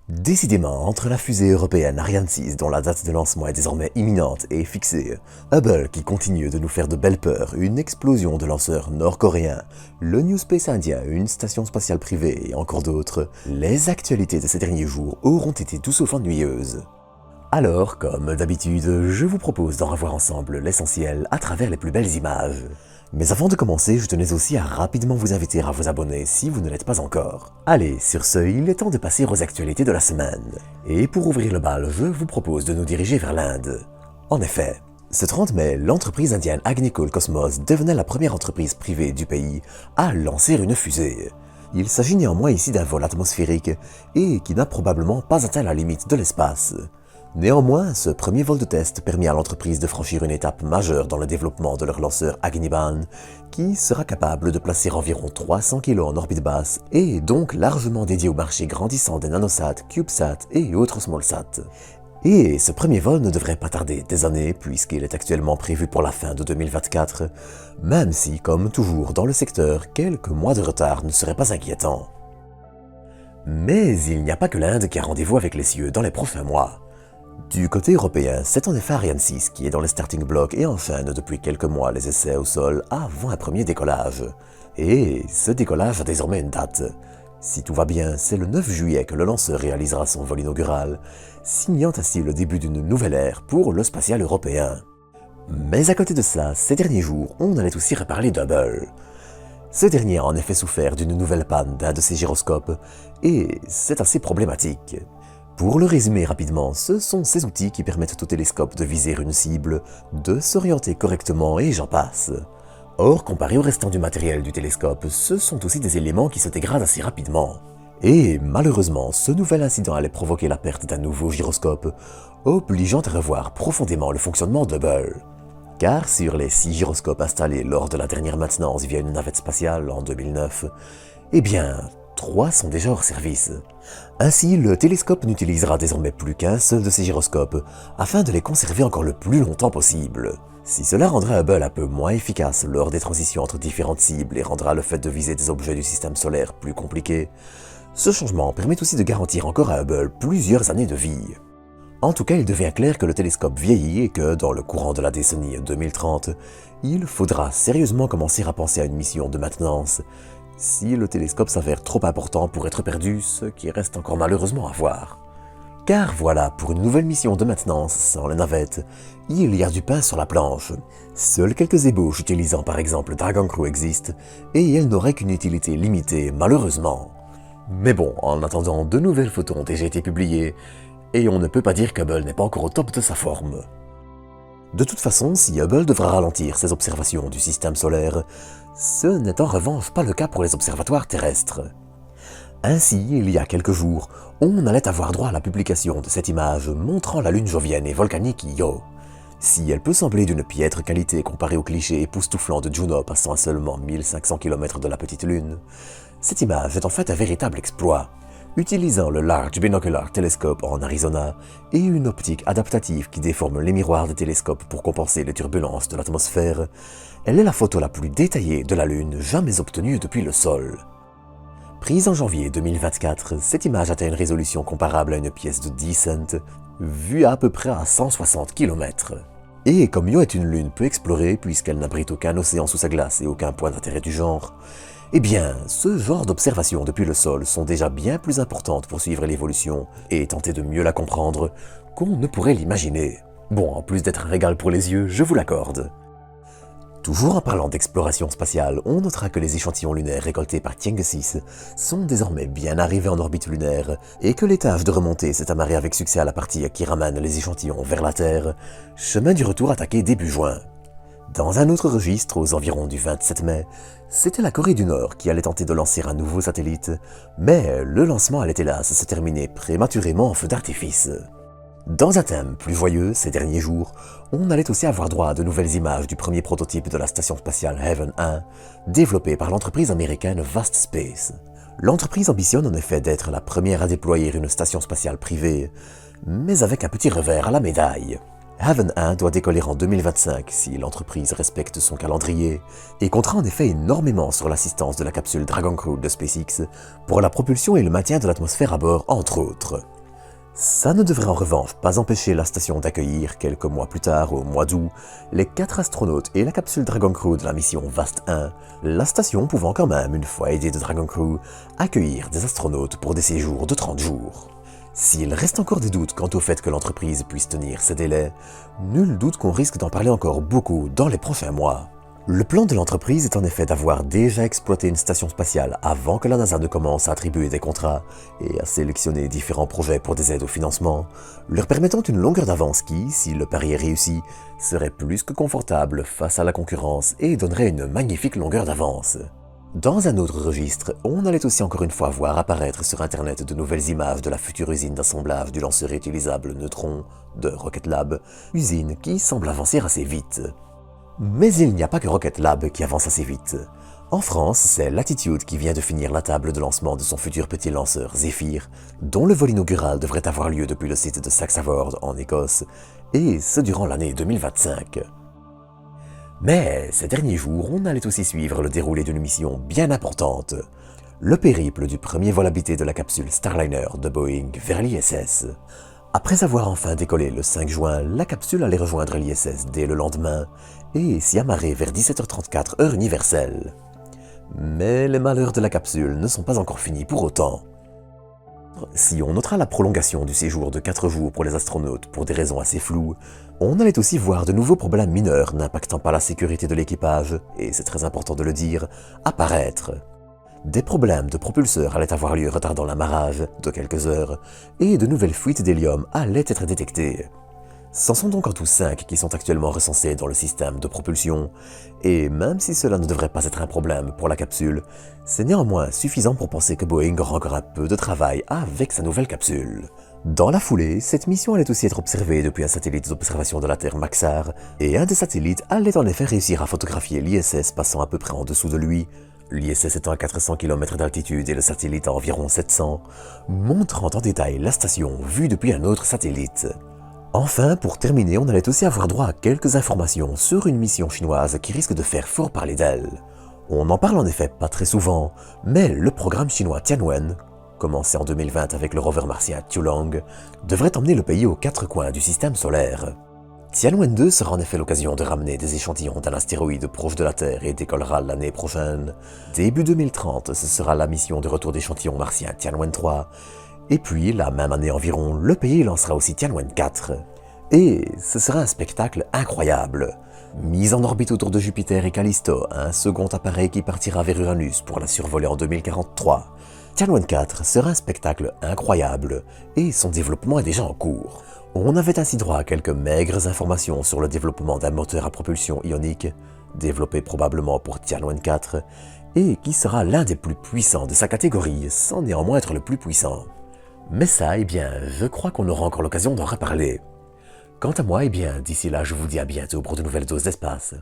Décidément, entre la fusée européenne Ariane 6 dont la date de lancement est désormais imminente et fixée, Hubble qui continue de nous faire de belles peurs, une explosion de lanceurs nord-coréens, le New Space India, une station spatiale privée et encore d'autres, les actualités de ces derniers jours auront été tout sauf ennuyeuses. Alors, comme d'habitude, je vous propose d'en revoir ensemble l'essentiel à travers les plus belles images. Mais avant de commencer, je tenais aussi à rapidement vous inviter à vous abonner si vous ne l'êtes pas encore. Allez, sur ce, il est temps de passer aux actualités de la semaine. Et pour ouvrir le bal, je vous propose de nous diriger vers l'Inde. En effet, ce 30 mai, l'entreprise indienne Agnikul Cosmos devenait la première entreprise privée du pays à lancer une fusée. Il s'agit néanmoins ici d'un vol atmosphérique et qui n'a probablement pas atteint la limite de l'espace. Néanmoins, ce premier vol de test permit à l'entreprise de franchir une étape majeure dans le développement de leur lanceur Agniban, qui sera capable de placer environ 300 kg en orbite basse et donc largement dédié au marché grandissant des nanosats, CubeSats et autres smallsats. Et ce premier vol ne devrait pas tarder des années puisqu'il est actuellement prévu pour la fin de 2024, même si, comme toujours dans le secteur, quelques mois de retard ne seraient pas inquiétants. Mais il n'y a pas que l'Inde qui a rendez-vous avec les cieux dans les prochains mois. Du côté européen, c'est en effet Ariane 6 qui est dans les starting blocks et enchaîne depuis quelques mois les essais au sol avant un premier décollage. Et ce décollage a désormais une date. Si tout va bien, c'est le 9 juillet que le lanceur réalisera son vol inaugural, signant ainsi le début d'une nouvelle ère pour le spatial européen. Mais à côté de ça, ces derniers jours, on allait aussi reparler d'Hubble. Ce dernier a en effet souffert d'une nouvelle panne d'un de ses gyroscopes, et c'est assez problématique. Pour le résumer rapidement, ce sont ces outils qui permettent au télescope de viser une cible, de s'orienter correctement et j'en passe. Or, comparé au restant du matériel du télescope, ce sont aussi des éléments qui se dégradent assez rapidement. Et malheureusement, ce nouvel incident allait provoquer la perte d'un nouveau gyroscope, obligeant à revoir profondément le fonctionnement d'Hubble. Car sur les 6 gyroscopes installés lors de la dernière maintenance via une navette spatiale en 2009, eh bien, 3 sont déjà hors service. Ainsi, le télescope n'utilisera désormais plus qu'un seul de ces gyroscopes, afin de les conserver encore le plus longtemps possible. Si cela rendra Hubble un peu moins efficace lors des transitions entre différentes cibles et rendra le fait de viser des objets du système solaire plus compliqué, ce changement permet aussi de garantir encore à Hubble plusieurs années de vie. En tout cas, il devient clair que le télescope vieillit et que, dans le courant de la décennie 2030, il faudra sérieusement commencer à penser à une mission de maintenance, si le télescope s'avère trop important pour être perdu, ce qui reste encore malheureusement à voir. Car voilà, pour une nouvelle mission de maintenance sans la navette, il y a du pain sur la planche. Seules quelques ébauches utilisant par exemple Dragon Crew existent, et elles n'auraient qu'une utilité limitée, malheureusement. Mais bon, en attendant, de nouvelles photos ont déjà été publiées, et on ne peut pas dire qu'Hubble n'est pas encore au top de sa forme. De toute façon, si Hubble devra ralentir ses observations du système solaire, ce n'est en revanche pas le cas pour les observatoires terrestres. Ainsi, il y a quelques jours, on allait avoir droit à la publication de cette image montrant la lune jovienne et volcanique Io. Si elle peut sembler d'une piètre qualité comparée au cliché époustouflant de Juno passant à seulement 1500 km de la petite lune, cette image est en fait un véritable exploit. Utilisant le Large Binocular Telescope en Arizona et une optique adaptative qui déforme les miroirs des télescopes pour compenser les turbulences de l'atmosphère, elle est la photo la plus détaillée de la Lune jamais obtenue depuis le sol. Prise en janvier 2024, cette image atteint une résolution comparable à une pièce de 10 cents, vue à peu près à 160 km. Et comme Io est une lune peu explorée puisqu'elle n'abrite aucun océan sous sa glace et aucun point d'intérêt du genre, eh bien, ce genre d'observations depuis le sol sont déjà bien plus importantes pour suivre l'évolution et tenter de mieux la comprendre qu'on ne pourrait l'imaginer. Bon, en plus d'être un régal pour les yeux, je vous l'accorde. Toujours en parlant d'exploration spatiale, on notera que les échantillons lunaires récoltés par Tiange 6 sont désormais bien arrivés en orbite lunaire et que l'étage de remontée s'est amarré avec succès à la partie qui ramène les échantillons vers la Terre, chemin du retour attaqué début juin. Dans un autre registre, aux environs du 27 mai, c'était la Corée du Nord qui allait tenter de lancer un nouveau satellite, mais le lancement allait hélas se terminer prématurément en feu d'artifice. Dans un thème plus joyeux, ces derniers jours, on allait aussi avoir droit à de nouvelles images du premier prototype de la station spatiale Heaven 1, développée par l'entreprise américaine Vast Space. L'entreprise ambitionne en effet d'être la première à déployer une station spatiale privée, mais avec un petit revers à la médaille. Heaven 1 doit décoller en 2025 si l'entreprise respecte son calendrier et comptera en effet énormément sur l'assistance de la capsule Dragon Crew de SpaceX pour la propulsion et le maintien de l'atmosphère à bord, entre autres. Ça ne devrait en revanche pas empêcher la station d'accueillir, quelques mois plus tard, au mois d'août, les 4 astronautes et la capsule Dragon Crew de la mission VAST 1, la station pouvant quand même, une fois aidée de Dragon Crew, accueillir des astronautes pour des séjours de 30 jours. S'il reste encore des doutes quant au fait que l'entreprise puisse tenir ses délais, nul doute qu'on risque d'en parler encore beaucoup dans les prochains mois. Le plan de l'entreprise est en effet d'avoir déjà exploité une station spatiale avant que la NASA ne commence à attribuer des contrats et à sélectionner différents projets pour des aides au financement, leur permettant une longueur d'avance qui, si le pari est réussi, serait plus que confortable face à la concurrence et donnerait une magnifique longueur d'avance. Dans un autre registre, on allait aussi encore une fois voir apparaître sur internet de nouvelles images de la future usine d'assemblage du lanceur réutilisable Neutron de Rocket Lab, usine qui semble avancer assez vite. Mais il n'y a pas que Rocket Lab qui avance assez vite. En France, c'est Latitude qui vient de finir la table de lancement de son futur petit lanceur Zephyr, dont le vol inaugural devrait avoir lieu depuis le site de Saxford en Écosse, et ce durant l'année 2025. Mais ces derniers jours, on allait aussi suivre le déroulé d'une mission bien importante, le périple du premier vol habité de la capsule Starliner de Boeing vers l'ISS. Après avoir enfin décollé le 5 juin, la capsule allait rejoindre l'ISS dès le lendemain et s'y amarrer vers 17h34 heure universelle. Mais les malheurs de la capsule ne sont pas encore finis pour autant. Si on notera la prolongation du séjour de 4 jours pour les astronautes pour des raisons assez floues, on allait aussi voir de nouveaux problèmes mineurs n'impactant pas la sécurité de l'équipage, et c'est très important de le dire, apparaître. Des problèmes de propulseurs allaient avoir lieu retardant l'amarrage de quelques heures, et de nouvelles fuites d'hélium allaient être détectées. C'en sont donc en tout 5 qui sont actuellement recensés dans le système de propulsion, et même si cela ne devrait pas être un problème pour la capsule, c'est néanmoins suffisant pour penser que Boeing aura encore un peu de travail avec sa nouvelle capsule. Dans la foulée, cette mission allait aussi être observée depuis un satellite d'observation de la Terre Maxar, et un des satellites allait en effet réussir à photographier l'ISS passant à peu près en dessous de lui, l'ISS étant à 400 km d'altitude et le satellite à environ 700, montrant en détail la station vue depuis un autre satellite. Enfin, pour terminer, on allait aussi avoir droit à quelques informations sur une mission chinoise qui risque de faire fort parler d'elle. On n'en parle en effet pas très souvent, mais le programme chinois Tianwen, commencé en 2020 avec le rover martien Tulang, devrait emmener le pays aux 4 coins du système solaire. Tianwen 2 sera en effet l'occasion de ramener des échantillons d'un astéroïde proche de la Terre et décollera l'année prochaine. Début 2030, ce sera la mission de retour d'échantillons martiens Tianwen 3, et puis, la même année environ, le pays lancera aussi Tianwen 4. Et ce sera un spectacle incroyable. Mise en orbite autour de Jupiter et Callisto, un second appareil qui partira vers Uranus pour la survoler en 2043. Tianwen 4 sera un spectacle incroyable, et son développement est déjà en cours. On avait ainsi droit à quelques maigres informations sur le développement d'un moteur à propulsion ionique, développé probablement pour Tianwen 4, et qui sera l'un des plus puissants de sa catégorie, sans néanmoins être le plus puissant. Mais ça, eh bien, je crois qu'on aura encore l'occasion d'en reparler. Quant à moi, eh bien, d'ici là, je vous dis à bientôt pour de nouvelles doses d'espace.